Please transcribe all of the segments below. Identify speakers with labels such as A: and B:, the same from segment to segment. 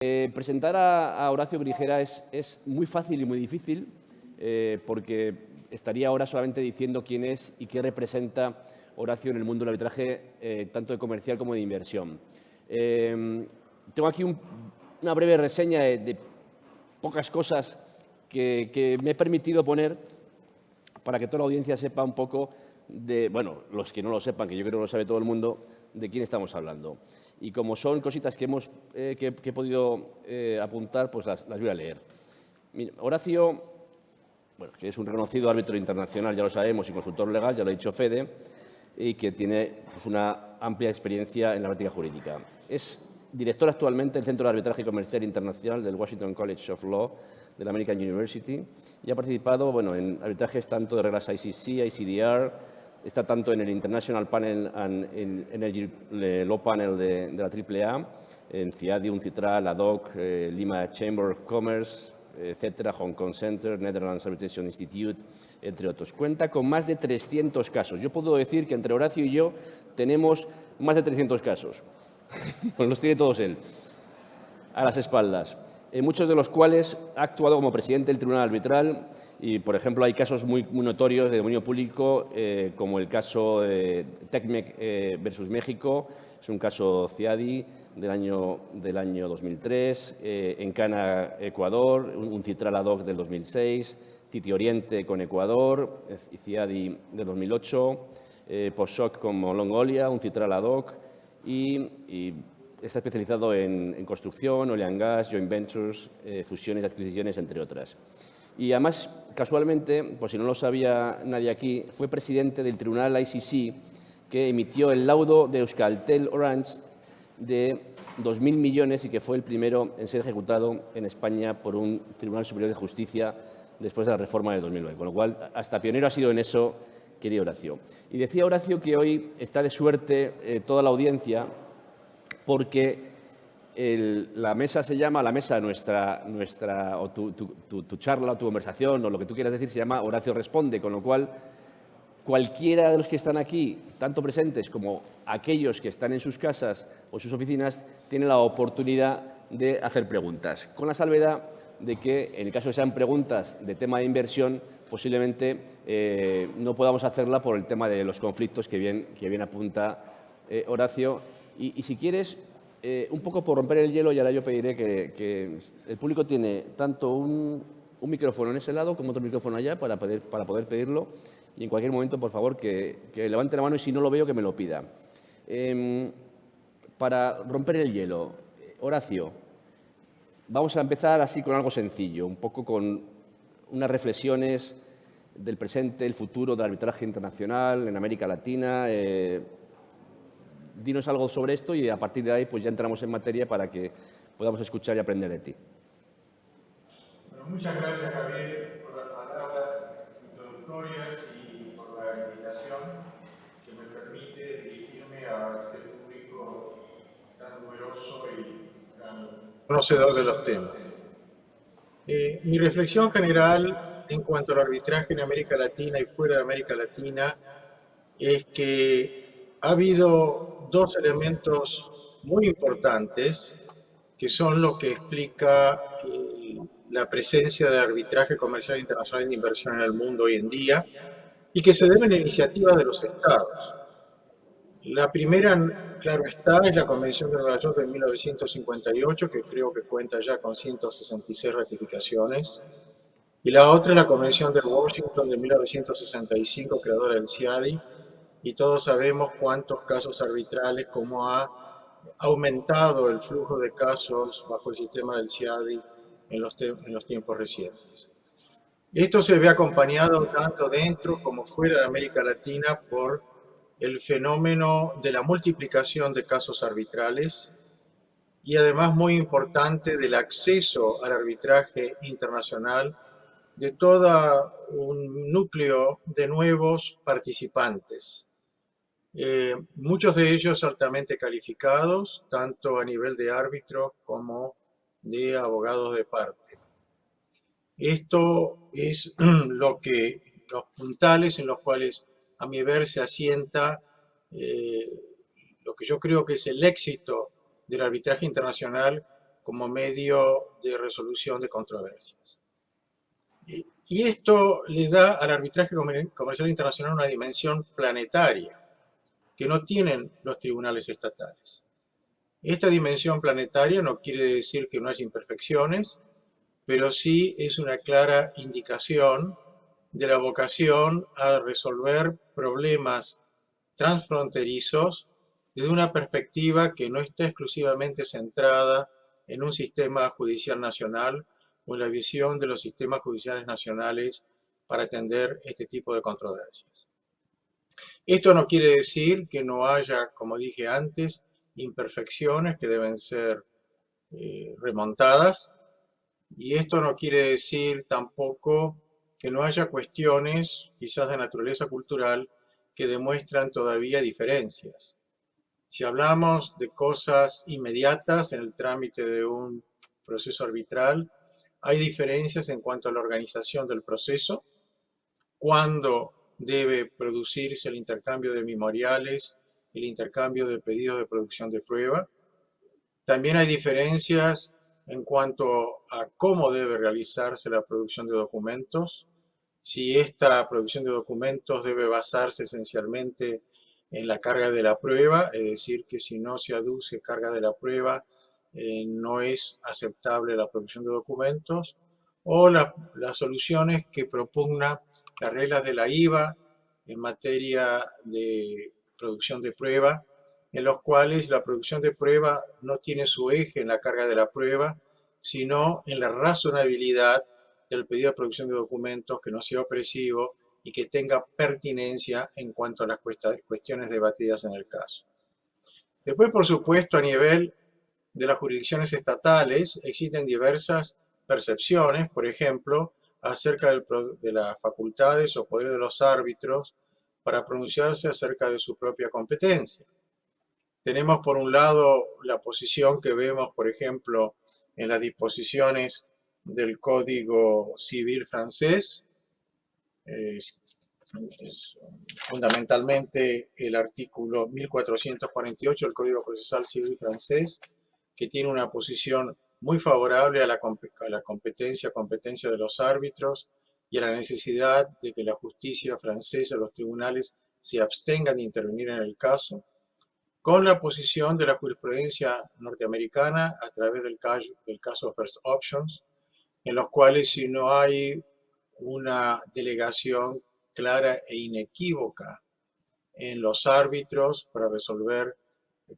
A: Presentar a Horacio Grigera es muy fácil y muy difícil, porque estaría ahora solamente diciendo quién es y qué representa Horacio en el mundo del arbitraje, tanto de comercial como de inversión. Tengo aquí una breve reseña de pocas cosas que me he permitido poner para que toda la audiencia sepa un poco de, bueno, los que no lo sepan, que yo creo que lo sabe todo el mundo, de quién estamos hablando. Y como son cositas que he podido apuntar, pues las voy a leer. Mira, Horacio, bueno, que es un reconocido árbitro internacional, ya lo sabemos, y consultor legal, ya lo ha dicho Fede, y que tiene pues, una amplia experiencia en la práctica jurídica. Es director actualmente del Centro de Arbitraje Comercial Internacional del Washington College of Law de la American University y ha participado en arbitrajes tanto de reglas ICC, ICDR, está tanto en el International Panel and Energy Law Panel de la AAA, en CIADI, UNCITRAL, ADOC, Lima Chamber of Commerce, etcétera, Hong Kong Center, Netherlands Arbitration Institute, entre otros. Cuenta con más de 300 casos. Yo puedo decir que entre Horacio y yo tenemos más de 300 casos. Pues los tiene todos él, a las espaldas. En muchos de los cuales ha actuado como presidente del Tribunal Arbitral y, por ejemplo, hay casos muy notorios de dominio público, como el caso de TECMEC versus México, es un caso CIADI del año 2003, Encana, Ecuador, un Citral ad hoc del 2006, Citi Oriente con Ecuador, CIADI del 2008, PostShock con Mongolia, un Citral ad hoc y está especializado en construcción, oil and gas, joint ventures, fusiones y adquisiciones, entre otras. Y además, casualmente, por si no lo sabía nadie aquí, fue presidente del Tribunal ICC que emitió el laudo de Euskaltel Orange de 2.000 millones y que fue el primero en ser ejecutado en España por un Tribunal Superior de Justicia después de la reforma del 2009. Con lo cual, hasta pionero ha sido en eso, querido Horacio. Y decía Horacio que hoy está de suerte toda la audiencia porque la mesa se llama, la mesa nuestra o tu charla o tu conversación o lo que tú quieras decir se llama Horacio Responde, con lo cual cualquiera de los que están aquí, tanto presentes como aquellos que están en sus casas o sus oficinas, tiene la oportunidad de hacer preguntas, con la salvedad de que, en el caso de que sean preguntas de tema de inversión, posiblemente no podamos hacerla por el tema de los conflictos que bien apunta Horacio. Y si quieres, un poco por romper el hielo, y ahora yo pediré que el público tiene tanto un micrófono en ese lado como otro micrófono allá para poder pedirlo. Y en cualquier momento, por favor, que levante la mano y si no lo veo, que me lo pida. Para romper el hielo, Horacio, vamos a empezar así con algo sencillo, un poco con unas reflexiones del presente, el futuro del arbitraje internacional en América Latina. Dinos algo sobre esto y a partir de ahí pues ya entramos en materia para que podamos escuchar y aprender de ti.
B: Bueno, muchas gracias, Javier, por las palabras introductorias y por la invitación que me permite dirigirme a este público tan numeroso y tan conocedor de los temas. Mi reflexión general en cuanto al arbitraje en América Latina y fuera de América Latina es que ha habido dos elementos muy importantes que son lo que explica la presencia de arbitraje comercial internacional de inversión en el mundo hoy en día y que se deben a iniciativas de los estados. La primera, claro está, es la Convención de Nueva York de 1958, que creo que cuenta ya con 166 ratificaciones, y la otra es la Convención de Washington de 1965, creadora del CIADI, y todos sabemos cuántos casos arbitrales, cómo ha aumentado el flujo de casos bajo el sistema del CIADI en los tiempos recientes. Esto se ve acompañado tanto dentro como fuera de América Latina por el fenómeno de la multiplicación de casos arbitrales y además muy importante del acceso al arbitraje internacional de todo un núcleo de nuevos participantes. Muchos de ellos altamente calificados, tanto a nivel de árbitros como de abogados de parte. Esto es los puntales en los cuales, a mi ver, se asienta lo que yo creo que es el éxito del arbitraje internacional como medio de resolución de controversias. Y esto le da al arbitraje comercial internacional una dimensión planetaria que no tienen los tribunales estatales. Esta dimensión planetaria no quiere decir que no haya imperfecciones, pero sí es una clara indicación de la vocación a resolver problemas transfronterizos desde una perspectiva que no está exclusivamente centrada en un sistema judicial nacional o en la visión de los sistemas judiciales nacionales para atender este tipo de controversias. Esto no quiere decir que no haya, como dije antes, imperfecciones que deben ser remontadas, y esto no quiere decir tampoco que no haya cuestiones, quizás de naturaleza cultural, que demuestran todavía diferencias. Si hablamos de cosas inmediatas en el trámite de un proceso arbitral, hay diferencias en cuanto a la organización del proceso, cuándo debe producirse el intercambio de memoriales, el intercambio de pedidos de producción de prueba. También hay diferencias en cuanto a cómo debe realizarse la producción de documentos, si esta producción de documentos debe basarse esencialmente en la carga de la prueba, es decir, que si no se aduce carga de la prueba, no es aceptable la producción de documentos, o las soluciones que propugna las reglas de la IVA en materia de producción de prueba, en los cuales la producción de prueba no tiene su eje en la carga de la prueba, sino en la razonabilidad del pedido de producción de documentos, que no sea opresivo y que tenga pertinencia en cuanto a las cuestiones debatidas en el caso. Después, por supuesto, a nivel de las jurisdicciones estatales existen diversas percepciones, por ejemplo, acerca de las facultades o poderes de los árbitros para pronunciarse acerca de su propia competencia. Tenemos por un lado la posición que vemos, por ejemplo, en las disposiciones del Código Civil francés, es fundamentalmente el artículo 1448 del Código Procesal Civil francés, que tiene una posición muy favorable a la competencia de los árbitros y a la necesidad de que la justicia francesa, los tribunales, se abstengan de intervenir en el caso, con la posición de la jurisprudencia norteamericana a través del caso First Options, en los cuales si no hay una delegación clara e inequívoca en los árbitros para resolver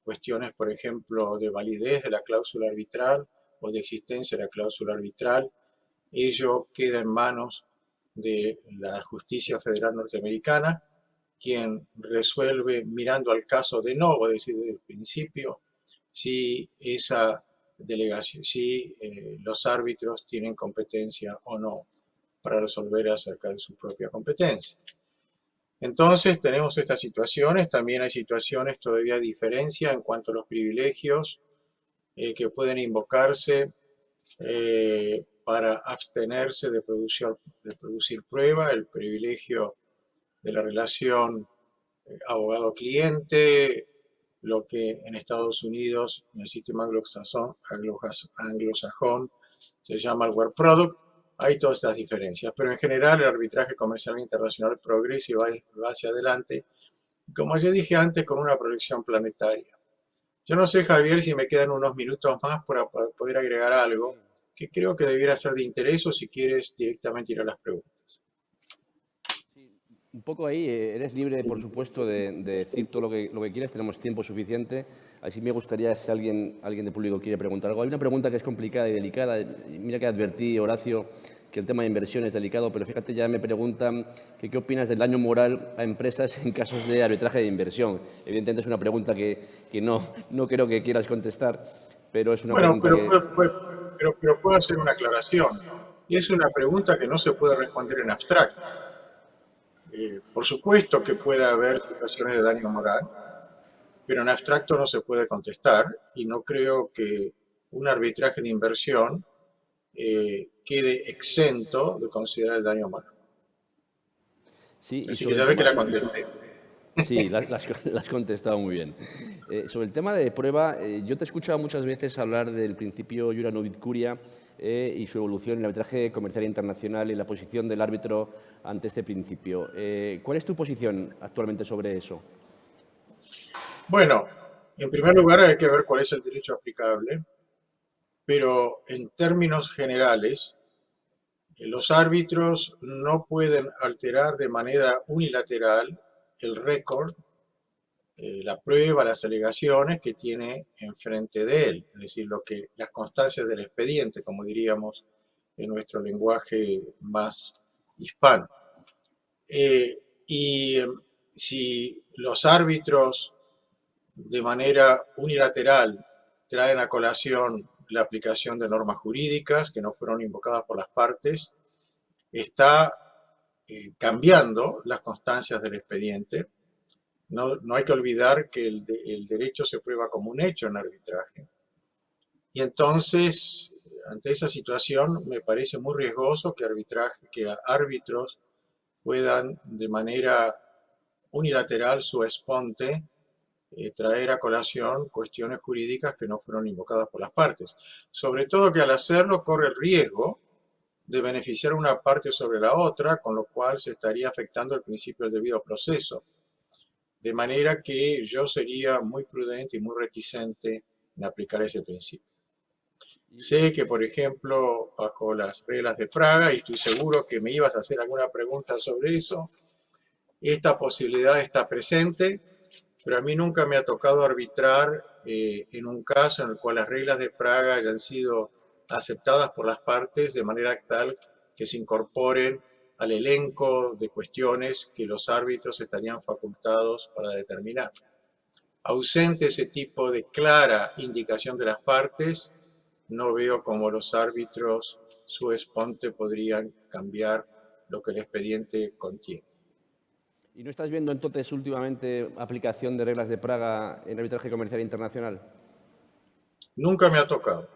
B: cuestiones, por ejemplo, de validez de la cláusula arbitral o de existencia de la cláusula arbitral, ello queda en manos de la justicia federal norteamericana, quien resuelve mirando al caso de novo, es decir, desde el principio, si esa delegación, si los árbitros tienen competencia o no para resolver acerca de su propia competencia. Entonces tenemos estas situaciones, también hay situaciones todavía de diferencia en cuanto a los privilegios que pueden invocarse para abstenerse de producir prueba, el privilegio de la relación abogado-cliente, lo que en Estados Unidos, en el sistema anglosajón, se llama el work product. Hay todas estas diferencias, pero en general el arbitraje comercial internacional progresa y va hacia adelante, como ya dije antes, con una proyección planetaria. Yo no sé, Javier, si me quedan unos minutos más para poder agregar algo que creo que debiera ser de interés, o si quieres directamente ir a las preguntas.
A: Un poco ahí, eres libre, por supuesto, de decir todo lo que quieras, tenemos tiempo suficiente. Así me gustaría, si alguien de público quiere preguntar algo. Hay una pregunta que es complicada y delicada. Mira que advertí, Horacio, que el tema de inversión es delicado, pero fíjate, ya me preguntan que qué opinas del daño moral a empresas en casos de arbitraje de inversión. Evidentemente es una pregunta que no creo que quieras contestar, pero es una pregunta
B: pero puedo hacer una aclaración. Y es una pregunta que no se puede responder en abstracto. Por supuesto que puede haber situaciones de daño moral, pero en abstracto no se puede contestar, y no creo que un arbitraje de inversión quede exento de considerar el daño moral.
A: Sí, y
B: Así que
A: sobre el
B: ya ve que
A: tema,
B: la contesté.
A: Sí, las has contestado muy bien. Sobre el tema de prueba, yo te he escuchado muchas veces hablar del principio Jura Novit Curia y su evolución en el arbitraje comercial internacional y la posición del árbitro ante este principio. ¿Cuál es tu posición actualmente sobre eso?
B: Bueno, en primer lugar hay que ver cuál es el derecho aplicable, pero en términos generales, los árbitros no pueden alterar de manera unilateral el récord, la prueba, las alegaciones que tiene enfrente de él, es decir, las constancias del expediente, como diríamos en nuestro lenguaje más hispano. Y si los árbitros de manera unilateral traen a colación la aplicación de normas jurídicas que no fueron invocadas por las partes, está cambiando las constancias del expediente. No hay que olvidar que el derecho se prueba como un hecho en arbitraje. Y entonces, ante esa situación, me parece muy riesgoso que árbitros puedan de manera unilateral, su esponte, traer a colación cuestiones jurídicas que no fueron invocadas por las partes. Sobre todo que al hacerlo corre el riesgo de beneficiar una parte sobre la otra, con lo cual se estaría afectando el principio del debido proceso. De manera que yo sería muy prudente y muy reticente en aplicar ese principio. Sé que, por ejemplo, bajo las reglas de Praga, y estoy seguro que me ibas a hacer alguna pregunta sobre eso, esta posibilidad está presente, pero a mí nunca me ha tocado arbitrar en un caso en el cual las reglas de Praga hayan sido aceptadas por las partes de manera tal que se incorporen al elenco de cuestiones que los árbitros estarían facultados para determinar. Ausente ese tipo de clara indicación de las partes, no veo cómo los árbitros su esponte podrían cambiar lo que el expediente contiene.
A: ¿Y no estás viendo entonces últimamente aplicación de reglas de Praga en arbitraje comercial internacional?
B: Nunca me ha tocado.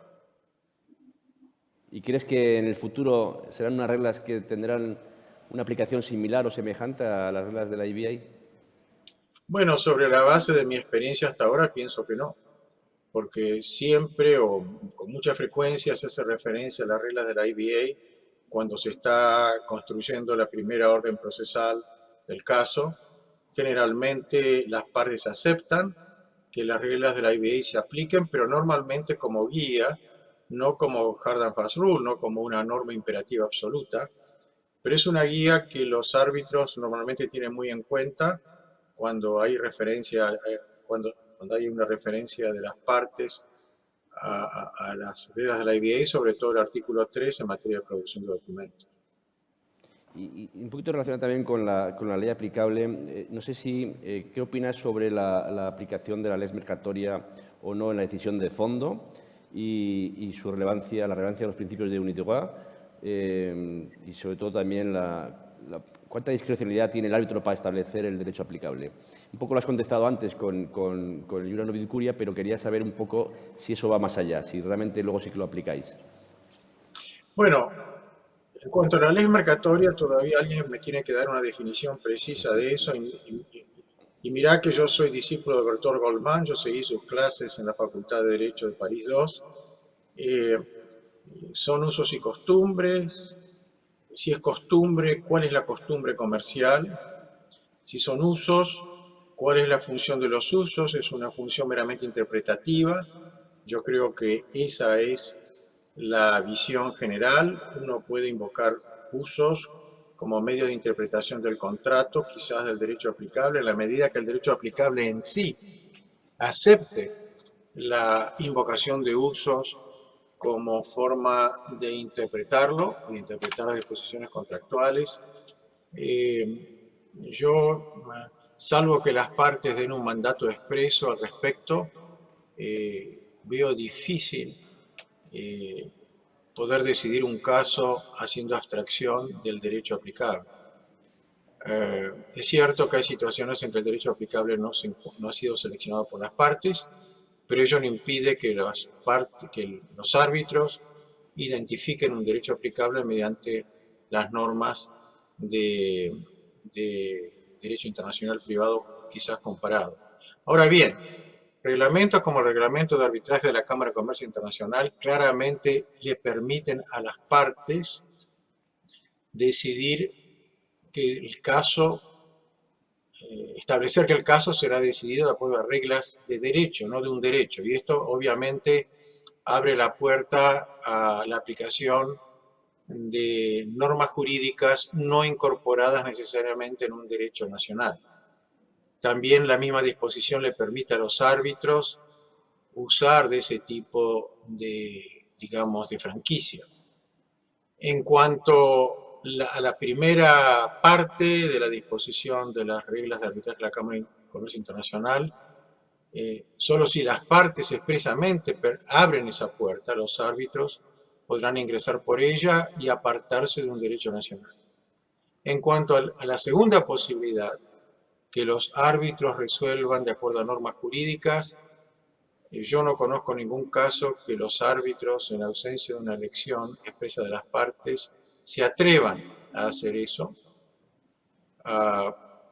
A: ¿Y crees que en el futuro serán unas reglas que tendrán una aplicación similar o semejante a las reglas de la IBA?
B: Bueno, sobre la base de mi experiencia hasta ahora, pienso que no, porque siempre o con mucha frecuencia se hace referencia a las reglas de la IBA cuando se está construyendo la primera orden procesal del caso. Generalmente las partes aceptan que las reglas de la IBA se apliquen, pero normalmente como guía, no como hard and fast rule, no como una norma imperativa absoluta, pero es una guía que los árbitros normalmente tienen muy en cuenta cuando hay cuando hay una referencia de las partes a las reglas de la IBA, sobre todo el artículo 3 en materia de producción de documentos.
A: Y un poquito relacionado también con la ley aplicable, no sé si, ¿qué opinas sobre la aplicación de la ley mercatoria o no en la decisión de fondo y su relevancia, la relevancia de los principios de unité droit y sobre todo también cuánta discrecionalidad tiene el árbitro para establecer el derecho aplicable? Un poco lo has contestado antes con el Jura Novit Curia, pero quería saber un poco si eso va más allá, si realmente luego sí que lo aplicáis.
B: Bueno, en cuanto a la ley mercatoria, todavía alguien me tiene que dar una definición precisa de eso. Y mirá que yo soy discípulo de Berthold Goldman, yo seguí sus clases en la Facultad de Derecho de París II. Eh, son usos y costumbres. Si es costumbre, ¿cuál es la costumbre comercial? Si son usos, ¿cuál es la función de los usos? ¿Es una función meramente interpretativa? Yo creo que esa es la visión general. Uno puede invocar usos como medio de interpretación del contrato, quizás del derecho aplicable, en la medida que el derecho aplicable en sí acepte la invocación de usos como forma de interpretarlo, de interpretar las disposiciones contractuales. Yo, salvo que las partes den un mandato expreso al respecto, veo difícil poder decidir un caso haciendo abstracción del derecho aplicable. Es cierto que hay situaciones en que el derecho aplicable no ha sido seleccionado por las partes, pero ello no impide que los árbitros identifiquen un derecho aplicable mediante las normas de derecho internacional privado quizás comparado. Ahora bien, reglamentos como el reglamento de arbitraje de la Cámara de Comercio Internacional claramente le permiten a las partes decidir que el caso, establecer que el caso será decidido de acuerdo a reglas de derecho, no de un derecho. Y esto obviamente abre la puerta a la aplicación de normas jurídicas no incorporadas necesariamente en un derecho nacional. También la misma disposición le permite a los árbitros usar de ese tipo de, digamos, de franquicia. En cuanto a la primera parte de la disposición de las reglas de arbitraje de la Cámara de Comercio Internacional, solo si las partes expresamente abren esa puerta, los árbitros podrán ingresar por ella y apartarse de un derecho nacional. En cuanto a la segunda posibilidad, que los árbitros resuelvan de acuerdo a normas jurídicas, yo no conozco ningún caso que los árbitros, en ausencia de una elección expresa de las partes, se atrevan a hacer eso,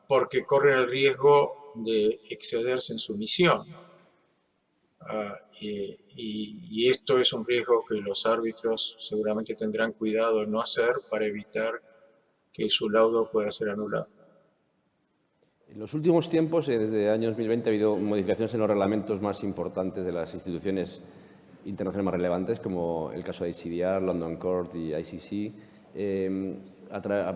B: porque corren el riesgo de excederse en su misión. Y esto es un riesgo que los árbitros seguramente tendrán cuidado en no hacer para evitar que su laudo pueda ser anulado.
A: En los últimos tiempos, desde el año 2020, ha habido modificaciones en los reglamentos más importantes de las instituciones internacionales más relevantes, como el caso de ICDR, London Court y ICC.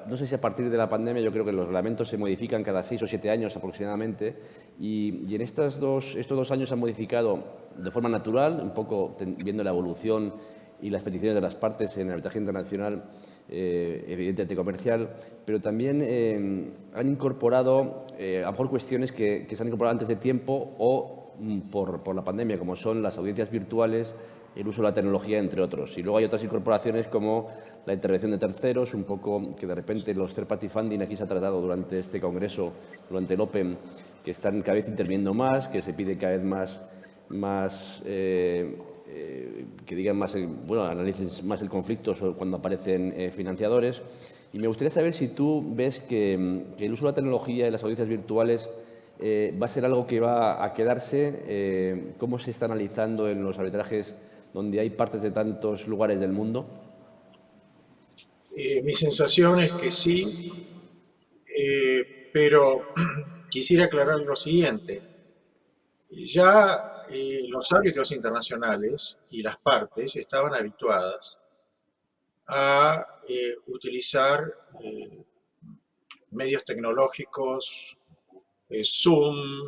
A: No sé si a partir de la pandemia, yo creo que los reglamentos se modifican cada 6 o 7 años aproximadamente, y en estos 2 años se han modificado de forma natural, un poco viendo la evolución y las peticiones de las partes en el arbitraje internacional, evidentemente comercial, pero también han incorporado a lo mejor cuestiones que se han incorporado antes de tiempo o por la pandemia, como son las audiencias virtuales, el uso de la tecnología, entre otros. Y luego hay otras incorporaciones como la intervención de terceros, un poco que de repente los third party funding aquí se ha tratado durante este congreso, durante el Open, que están cada vez interviniendo más, que se pide cada vez más que digan más, bueno, analicen más el conflicto cuando aparecen financiadores. Y me gustaría saber si tú ves que el uso de la tecnología y las audiencias virtuales va a ser algo que va a quedarse. ¿Cómo se está analizando en los arbitrajes donde hay partes de tantos lugares del mundo?
B: Mi sensación es que sí, pero quisiera aclarar lo siguiente. Ya los árbitros internacionales y las partes estaban habituadas a utilizar medios tecnológicos, Zoom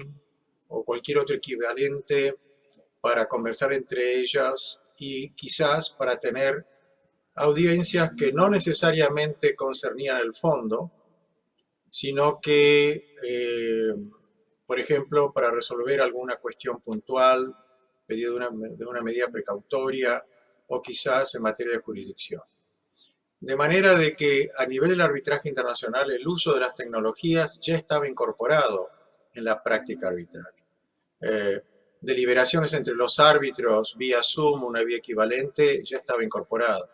B: o cualquier otro equivalente para conversar entre ellas y quizás para tener audiencias que no necesariamente concernían el fondo, sino que, por ejemplo, para resolver alguna cuestión puntual, pedido de una medida precautoria o quizás en materia de jurisdicción. De manera de que a nivel del arbitraje internacional el uso de las tecnologías ya estaba incorporado en la práctica arbitral. Deliberaciones entre los árbitros vía Zoom, una vía equivalente, ya estaba incorporado.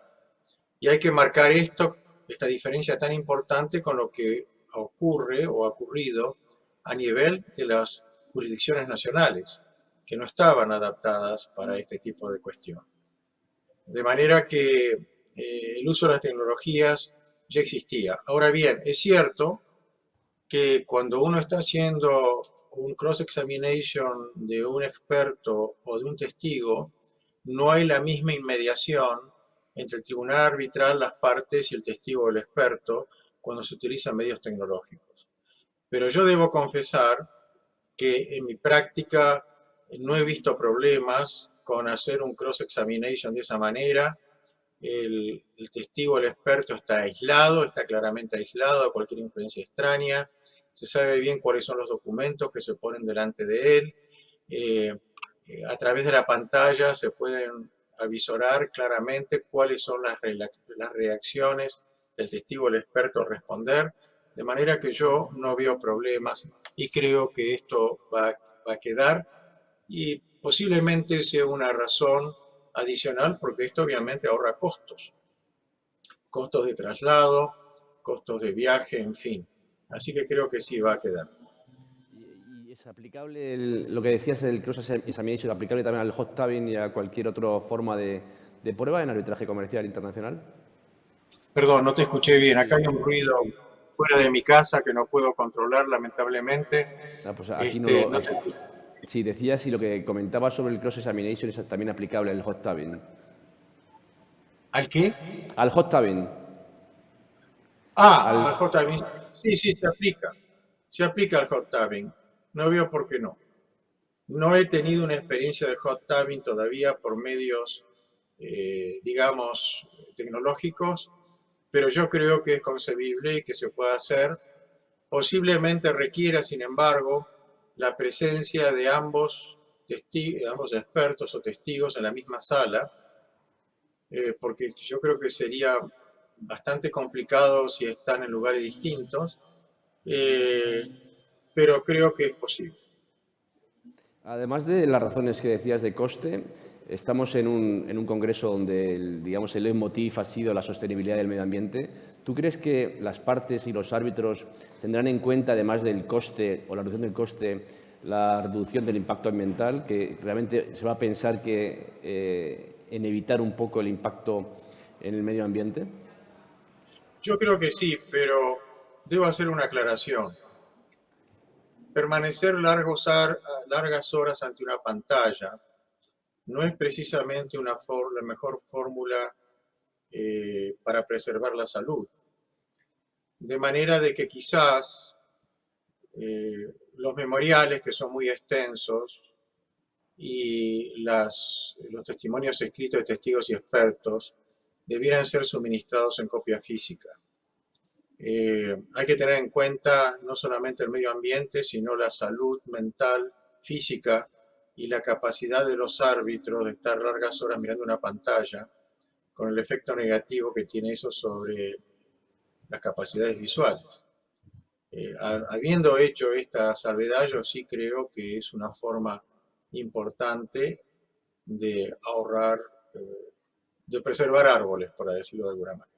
B: Y hay que marcar esta diferencia tan importante con lo que ocurre o ha ocurrido a nivel de las jurisdicciones nacionales, que no estaban adaptadas para este tipo de cuestión. De manera que el uso de las tecnologías ya existía. Ahora bien, es cierto que cuando uno está haciendo un cross-examination de un experto o de un testigo, no hay la misma inmediación entre el tribunal arbitral, las partes y el testigo o el experto cuando se utilizan medios tecnológicos. Pero yo debo confesar que en mi práctica no he visto problemas con hacer un cross-examination de esa manera. El testigo, el experto está aislado, está claramente aislado de cualquier influencia extraña, se sabe bien cuáles son los documentos que se ponen delante de él, a través de la pantalla se pueden avisorar claramente cuáles son las reacciones del testigo, el experto, al responder, de manera que yo no veo problemas y creo que esto va a quedar y posiblemente sea una razón adicional porque esto obviamente ahorra costos de traslado, costos de viaje, en fin. Así que creo que sí va a quedar.
A: ¿Es aplicable lo que decías, el cross-examination, aplicable también al hot tubbing y a cualquier otra forma de prueba en arbitraje comercial internacional?
B: Perdón, no te escuché bien. Acá hay un ruido fuera de mi casa que no puedo controlar, lamentablemente.
A: Pues aquí no lo...
B: No te...
A: Sí, decías, y lo que comentaba sobre el cross-examination es también aplicable al hot tubbing.
B: ¿Al qué?
A: Al hot tubbing.
B: Al hot tubbing. Sí, sí, se aplica. Se aplica al hot tubbing. No veo por qué no. No he tenido una experiencia de hot tubbing todavía por medios, digamos, tecnológicos, pero yo creo que es concebible y que se puede hacer. Posiblemente requiera, sin embargo, la presencia de ambos expertos o testigos en la misma sala, porque yo creo que sería bastante complicado si están en lugares distintos, pero creo que es posible.
A: Además de las razones que decías de coste, estamos en un congreso donde el leitmotiv ha sido la sostenibilidad del medio ambiente. ¿Tú crees que las partes y los árbitros tendrán en cuenta, además del coste o la reducción del coste, la reducción del impacto ambiental, que realmente se va a pensar en evitar un poco el impacto en el medio ambiente?
B: Yo creo que sí, pero debo hacer una aclaración. Permanecer largas horas ante una pantalla no es precisamente la mejor fórmula para preservar la salud. De manera de que quizás los memoriales, que son muy extensos, y los testimonios escritos de testigos y expertos debieran ser suministrados en copia física. Hay que tener en cuenta no solamente el medio ambiente, sino la salud mental, física y la capacidad de los árbitros de estar largas horas mirando una pantalla, con el efecto negativo que tiene eso sobre las capacidades visuales. Habiendo hecho esta salvedad, yo sí creo que es una forma importante de ahorrar, de preservar árboles, por decirlo de alguna manera.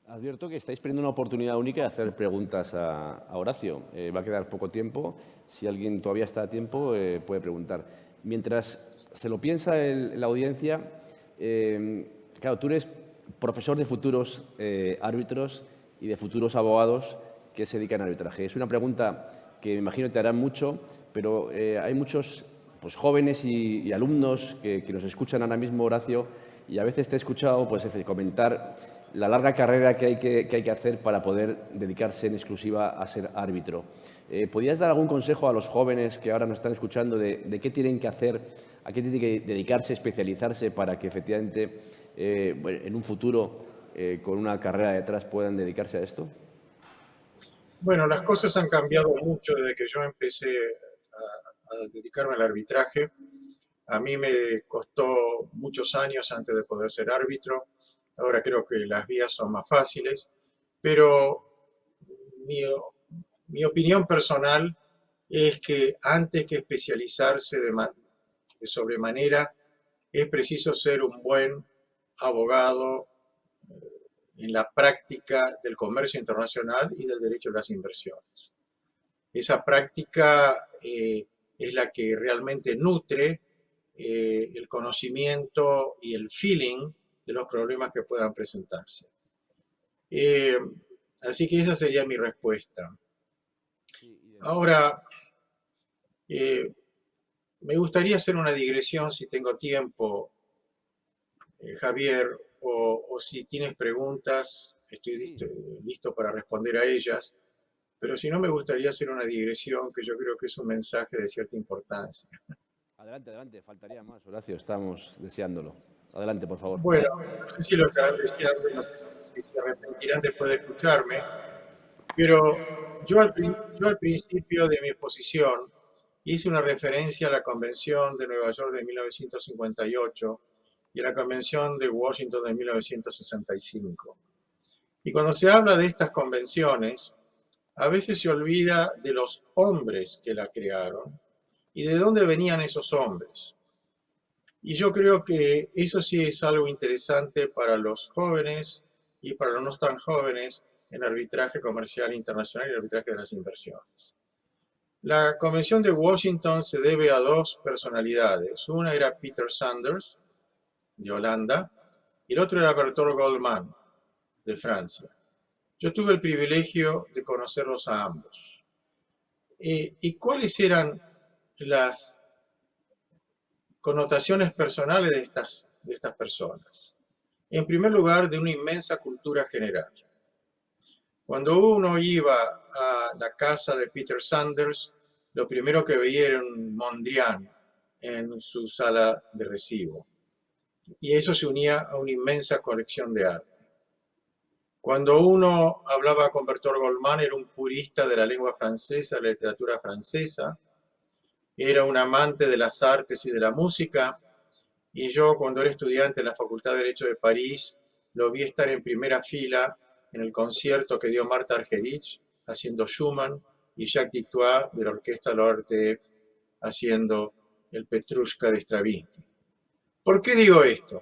A: Advierto que estáis perdiendo una oportunidad única de hacer preguntas a Horacio. Va a quedar poco tiempo. Si alguien todavía está a tiempo, puede preguntar. Mientras se lo piensa la audiencia, claro, tú eres profesor de futuros árbitros y de futuros abogados que se dedican al arbitraje. Es una pregunta que me imagino te harán mucho, pero hay muchos jóvenes y alumnos que nos escuchan ahora mismo, Horacio, y a veces te he escuchado comentar la larga carrera que hay que hacer para poder dedicarse en exclusiva a ser árbitro. ¿Podrías dar algún consejo a los jóvenes que ahora nos están escuchando de qué tienen que hacer, a qué tienen que dedicarse, especializarse para que efectivamente en un futuro, con una carrera detrás, puedan dedicarse a esto?
B: Bueno, las cosas han cambiado mucho desde que yo empecé a dedicarme al arbitraje. A mí me costó muchos años antes de poder ser árbitro. Ahora creo que las vías son más fáciles, pero mi opinión personal es que antes que especializarse de sobremanera, es preciso ser un buen abogado en la práctica del comercio internacional y del derecho a las inversiones. Esa práctica es la que realmente nutre el conocimiento y el feeling de los problemas que puedan presentarse. Así que esa sería mi respuesta. Ahora, me gustaría hacer una digresión, si tengo tiempo, Javier, o si tienes preguntas, estoy listo para responder a ellas, pero si no, me gustaría hacer una digresión que yo creo que es un mensaje de cierta importancia.
A: Adelante, adelante, faltaría más, Horacio, estamos deseándolo. Adelante, por favor.
B: Bueno, no sé si lo estarán deseando, no sé si se arrepentirán después de escucharme, pero yo al principio de mi exposición hice una referencia a la Convención de Nueva York de 1958 y a la Convención de Washington de 1965. Y cuando se habla de estas convenciones, a veces se olvida de los hombres que la crearon y de dónde venían esos hombres. Y yo creo que eso sí es algo interesante para los jóvenes y para los no tan jóvenes en arbitraje comercial internacional y arbitraje de las inversiones. La Convención de Washington se debe a dos personalidades. Una era Peter Sanders, de Holanda, y el otro era Berthold Goldman, de Francia. Yo tuve el privilegio de conocerlos a ambos. ¿Y cuáles eran las connotaciones personales de estas personas? En primer lugar, de una inmensa cultura general. Cuando uno iba a la casa de Peter Sanders, lo primero que veía era un Mondrian en su sala de recibo. Y eso se unía a una inmensa colección de arte. Cuando uno hablaba con Berthold Goldman, era un purista de la lengua francesa, de la literatura francesa, era un amante de las artes y de la música, y yo cuando era estudiante en la Facultad de Derecho de París, lo vi estar en primera fila en el concierto que dio Martha Argerich haciendo Schumann y Jacques Dictois de la orquesta Lotte haciendo el Petrushka de Stravinsky. ¿Por qué digo esto?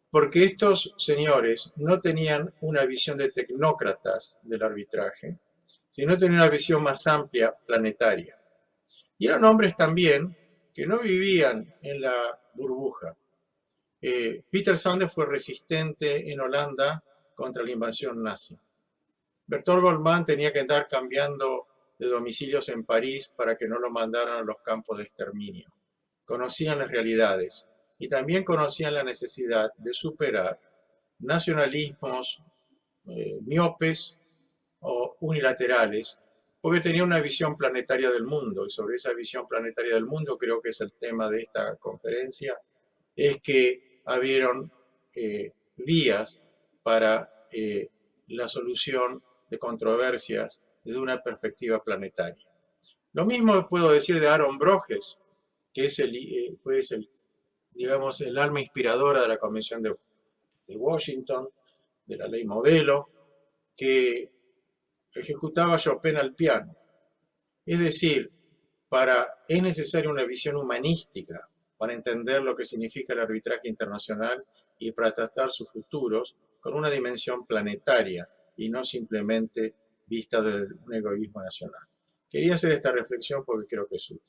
B: Porque estos señores no tenían una visión de tecnócratas del arbitraje, sino tenían una visión más amplia, planetaria. Y eran hombres también que no vivían en la burbuja. Peter Sanders fue resistente en Holanda contra la invasión nazi. Berthold Goldman tenía que andar cambiando de domicilios en París para que no lo mandaran a los campos de exterminio. Conocían las realidades y también conocían la necesidad de superar nacionalismos miopes o unilaterales, porque tenía una visión planetaria del mundo, y sobre esa visión planetaria del mundo, creo que es el tema de esta conferencia, es que abrieron vías para la solución de controversias desde una perspectiva planetaria. Lo mismo puedo decir de Aaron Broges, que es digamos, el alma inspiradora de la Convención de Washington, de la ley modelo, que ejecutaba Chopin al piano. Es decir, es necesaria una visión humanística para entender lo que significa el arbitraje internacional y para tratar sus futuros con una dimensión planetaria y no simplemente vista de un egoísmo nacional. Quería hacer esta reflexión porque creo que es útil.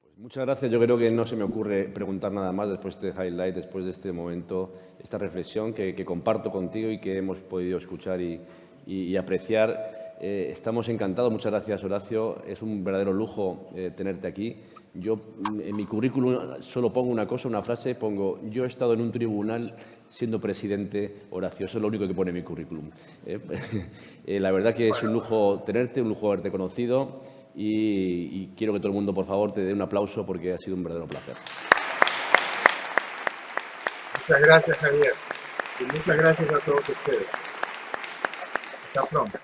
A: Pues muchas gracias. Yo creo que no se me ocurre preguntar nada más después de este highlight, después de este momento, esta reflexión que comparto contigo y que hemos podido escuchar y apreciar. Estamos encantados. Muchas gracias, Horacio. Es un verdadero lujo tenerte aquí. Yo en mi currículum solo pongo una cosa, una frase, pongo yo he estado en un tribunal siendo presidente, Horacio. Eso es lo único que pone en mi currículum. La verdad que es un lujo tenerte, un lujo haberte conocido y quiero que todo el mundo, por favor, te dé un aplauso porque ha sido un verdadero placer.
B: Muchas gracias, Javier. Y muchas gracias a todos ustedes. Hasta pronto.